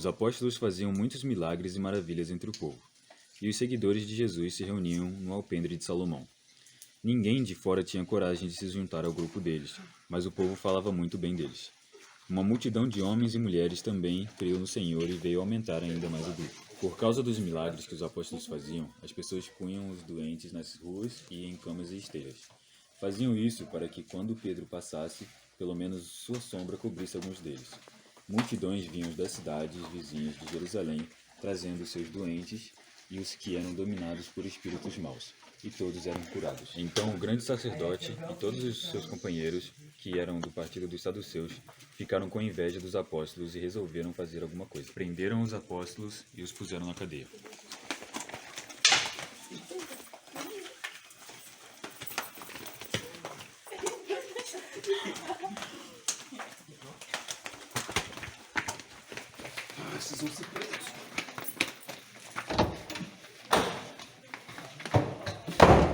Os apóstolos faziam muitos milagres e maravilhas entre o povo, e os seguidores de Jesus se reuniam no alpendre de Salomão. Ninguém de fora tinha coragem de se juntar ao grupo deles, mas o povo falava muito bem deles. Uma multidão de homens e mulheres também creu no Senhor e veio aumentar ainda mais o grupo. Por causa dos milagres que os apóstolos faziam, as pessoas punham os doentes nas ruas e em camas e esteiras. Faziam isso para que, quando Pedro passasse, pelo menos sua sombra cobrisse alguns deles. Multidões vinham das cidades vizinhas de Jerusalém, trazendo seus doentes e os que eram dominados por espíritos maus, e todos eram curados. Então o grande sacerdote e todos os seus companheiros, que eram do partido dos saduceus, ficaram com inveja dos apóstolos e resolveram fazer alguma coisa. Prenderam os apóstolos e os puseram na cadeia. Vocês vão ser presos.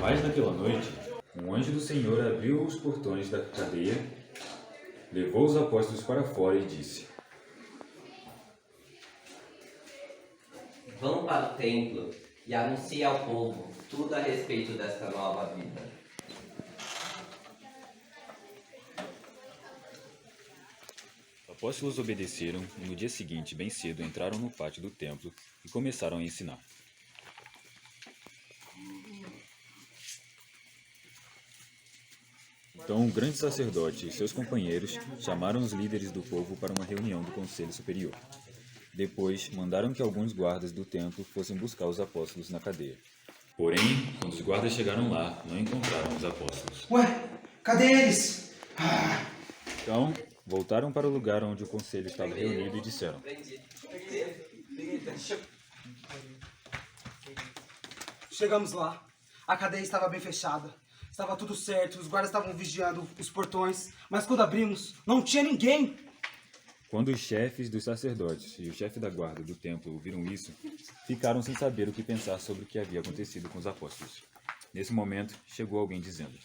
Mas naquela noite, um anjo do Senhor abriu os portões da cadeia, levou os apóstolos para fora e disse: Vão para o templo e anuncie ao povo tudo a respeito desta nova vida. Os apóstolos obedeceram e no dia seguinte, bem cedo, entraram no pátio do templo e começaram a ensinar. Então o grande sacerdote e seus companheiros chamaram os líderes do povo para uma reunião do Conselho Superior. Depois, mandaram que alguns guardas do templo fossem buscar os apóstolos na cadeia. Porém, quando os guardas chegaram lá, não encontraram os apóstolos. Ué, cadê eles? Então, voltaram para o lugar onde o conselho estava reunido e disseram: Chegamos lá. A cadeia estava bem fechada. Estava tudo certo, os guardas estavam vigiando os portões. Mas quando abrimos, não tinha ninguém. Quando os chefes dos sacerdotes e o chefe da guarda do templo ouviram isso, ficaram sem saber o que pensar sobre o que havia acontecido com os apóstolos. Nesse momento, chegou alguém dizendo: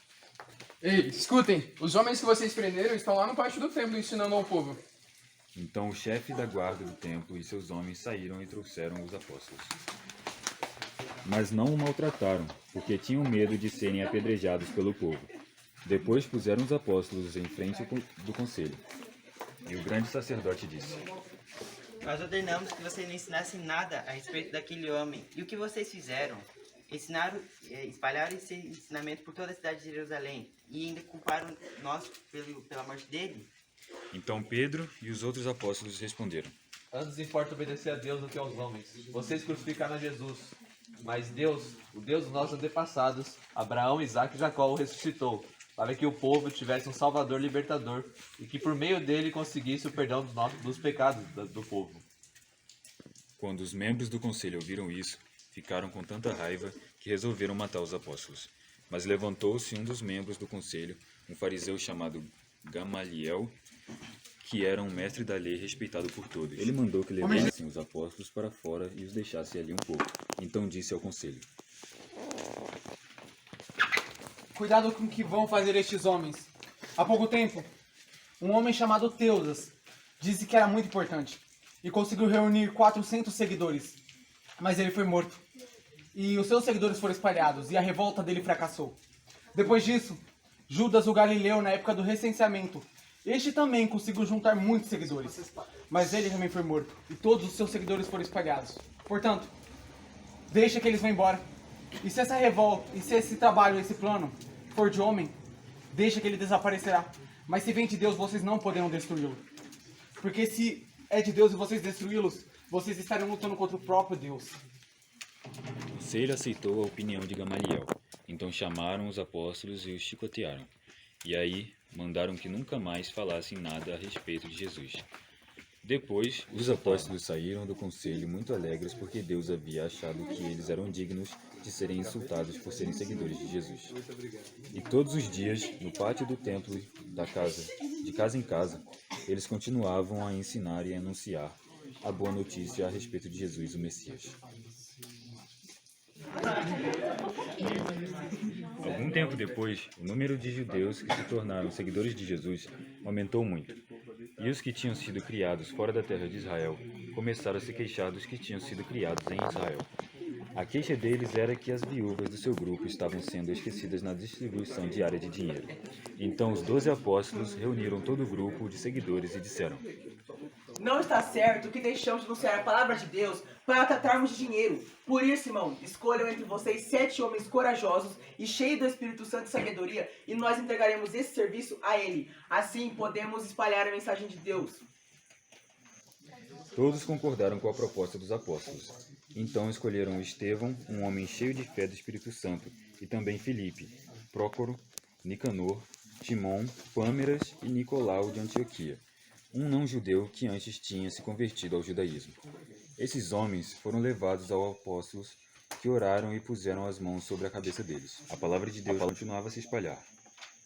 Ei, escutem, os homens que vocês prenderam estão lá no pátio do templo ensinando ao povo. Então o chefe da guarda do templo e seus homens saíram e trouxeram os apóstolos. Mas não o maltrataram, porque tinham medo de serem apedrejados pelo povo. Depois puseram os apóstolos em frente do conselho. E o grande sacerdote disse: Nós ordenamos que vocês não ensinassem nada a respeito daquele homem. E o que vocês fizeram? Espalharam esse ensinamento por toda a cidade de Jerusalém e ainda culparam nós pela morte dele? Então Pedro e os outros apóstolos responderam: Antes importa obedecer a Deus do que aos homens. Vocês crucificaram Jesus, mas Deus, o Deus dos nossos antepassados, Abraão, Isaque e Jacó, o ressuscitou, para que o povo tivesse um Salvador libertador e que por meio dele conseguisse o perdão dos pecados do povo. Quando os membros do conselho ouviram isso, ficaram com tanta raiva que resolveram matar os apóstolos. Mas levantou-se um dos membros do conselho, um fariseu chamado Gamaliel, que era um mestre da lei respeitado por todos. Ele mandou que levassem os apóstolos para fora e os deixassem ali um pouco. Então disse ao conselho: Cuidado com o que vão fazer estes homens. Há pouco tempo, um homem chamado Teusas disse que era muito importante e conseguiu reunir 400 seguidores, mas ele foi morto. E os seus seguidores foram espalhados e a revolta dele fracassou. Depois disso, Judas o Galileu, na época do recenseamento, este também conseguiu juntar muitos seguidores, mas ele também foi morto e todos os seus seguidores foram espalhados. Portanto, deixa que eles vão embora. E se essa revolta, e se esse trabalho, esse plano for de homem, deixa que ele desaparecerá. Mas se vem de Deus, vocês não poderão destruí-lo. Porque se é de Deus e vocês destruí-los, vocês estarão lutando contra o próprio Deus. O conselho aceitou a opinião de Gamaliel. Então chamaram os apóstolos e os chicotearam. E aí mandaram que nunca mais falassem nada a respeito de Jesus. Depois, os apóstolos saíram do conselho muito alegres porque Deus havia achado que eles eram dignos de serem insultados por serem seguidores de Jesus. E todos os dias, no pátio do templo, de casa em casa, eles continuavam a ensinar e a anunciar a boa notícia a respeito de Jesus, o Messias. Algum tempo depois, o número de judeus que se tornaram seguidores de Jesus aumentou muito. E os que tinham sido criados fora da terra de Israel começaram a se queixar dos que tinham sido criados em Israel. A queixa deles era que as viúvas do seu grupo estavam sendo esquecidas na distribuição diária de dinheiro. Então os 12 apóstolos reuniram todo o grupo de seguidores e disseram: Não está certo que deixamos de anunciar a palavra de Deus para tratarmos de dinheiro. Por isso, irmão, escolham entre vocês 7 homens corajosos e cheios do Espírito Santo e sabedoria, e nós entregaremos esse serviço a ele. Assim podemos espalhar a mensagem de Deus. Todos concordaram com a proposta dos apóstolos. Então escolheram Estevão, um homem cheio de fé do Espírito Santo, e também Filipe, Prócoro, Nicanor, Timon, Pâmeras e Nicolau de Antioquia, um não-judeu que antes tinha se convertido ao judaísmo. Esses homens foram levados aos apóstolos, que oraram e puseram as mãos sobre a cabeça deles. A palavra de Deus continuava a se espalhar.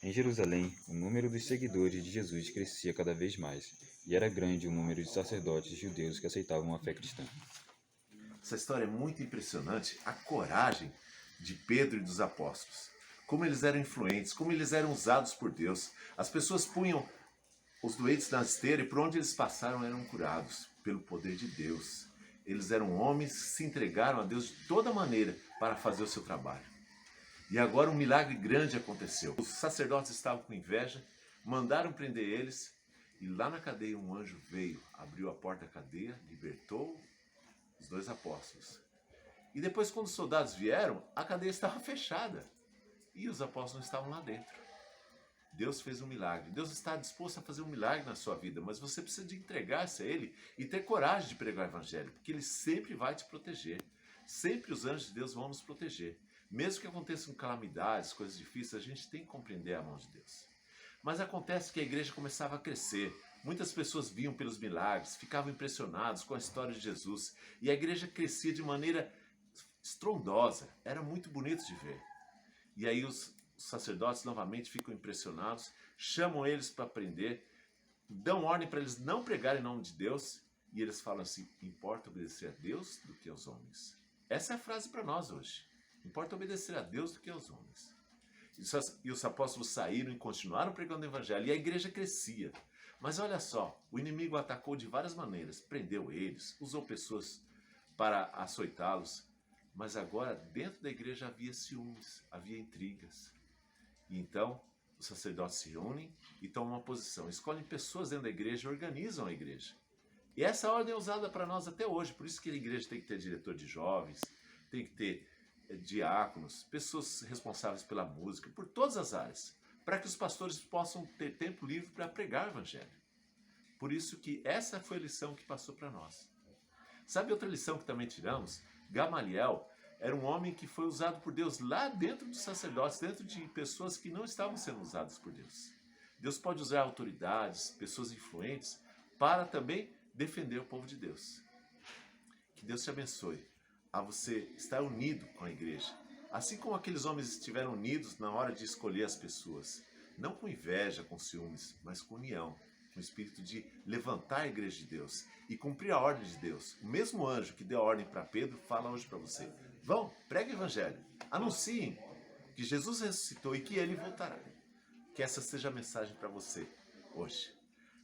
Em Jerusalém, o número dos seguidores de Jesus crescia cada vez mais, e era grande o número de sacerdotes judeus que aceitavam a fé cristã. Essa história é muito impressionante, a coragem de Pedro e dos apóstolos. Como eles eram influentes, como eles eram usados por Deus. As pessoas punham os doentes na esteira e por onde eles passaram eram curados pelo poder de Deus. Eles eram homens que se entregaram a Deus de toda maneira para fazer o seu trabalho. E agora um milagre grande aconteceu. Os sacerdotes estavam com inveja, mandaram prender eles e lá na cadeia um anjo veio, abriu a porta da cadeia, libertou os 2 apóstolos. E depois, quando os soldados vieram, a cadeia estava fechada e os apóstolos não estavam lá dentro. Deus fez um milagre. Deus está disposto a fazer um milagre na sua vida, mas você precisa de entregar-se a Ele e ter coragem de pregar o Evangelho, porque Ele sempre vai te proteger. Sempre os anjos de Deus vão nos proteger. Mesmo que aconteçam calamidades, coisas difíceis, a gente tem que compreender a mão de Deus. Mas acontece que a igreja começava a crescer. Muitas pessoas viam pelos milagres, ficavam impressionados com a história de Jesus. E a igreja crescia de maneira estrondosa. Era muito bonito de ver. E aí os sacerdotes novamente ficam impressionados, chamam eles para prender, dão ordem para eles não pregarem em nome de Deus. E eles falam assim: importa obedecer a Deus do que aos homens. Essa é a frase para nós hoje. Importa obedecer a Deus do que aos homens. E os apóstolos saíram e continuaram pregando o evangelho. E a igreja crescia. Mas olha só, o inimigo atacou de várias maneiras. Prendeu eles, usou pessoas para açoitá-los. Mas agora dentro da igreja havia ciúmes, havia intrigas. E então os sacerdotes se reúnem e tomam uma posição. Escolhem pessoas dentro da igreja e organizam a igreja. E essa ordem é usada para nós até hoje. Por isso que a igreja tem que ter diretor de jovens, tem que ter diáconos, pessoas responsáveis pela música, por todas as áreas, para que os pastores possam ter tempo livre para pregar o evangelho. Por isso que essa foi a lição que passou para nós. Sabe outra lição que também tiramos? Gamaliel era um homem que foi usado por Deus lá dentro dos sacerdotes, dentro de pessoas que não estavam sendo usadas por Deus. Deus pode usar autoridades, pessoas influentes, para também defender o povo de Deus. Que Deus te abençoe a você estar unido com a igreja, assim como aqueles homens estiveram unidos na hora de escolher as pessoas, não com inveja, com ciúmes, mas com união, com o espírito de levantar a igreja de Deus e cumprir a ordem de Deus. O mesmo anjo que deu a ordem para Pedro fala hoje para você: vão, pregue o evangelho, anunciem que Jesus ressuscitou e que ele voltará. Que essa seja a mensagem para você hoje.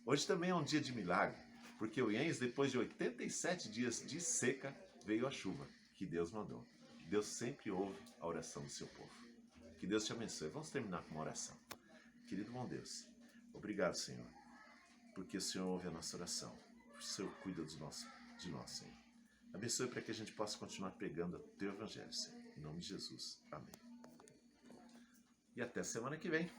Hoje também é um dia de milagre, porque o Iens, depois de 87 dias de seca, veio a chuva que Deus mandou. Deus sempre ouve a oração do seu povo. Que Deus te abençoe. Vamos terminar com uma oração. Querido bom Deus, obrigado, Senhor, porque o Senhor ouve a nossa oração. O Senhor cuida de nós, Senhor. Abençoe para que a gente possa continuar pregando o teu evangelho, Senhor. Em nome de Jesus. Amém. E até semana que vem.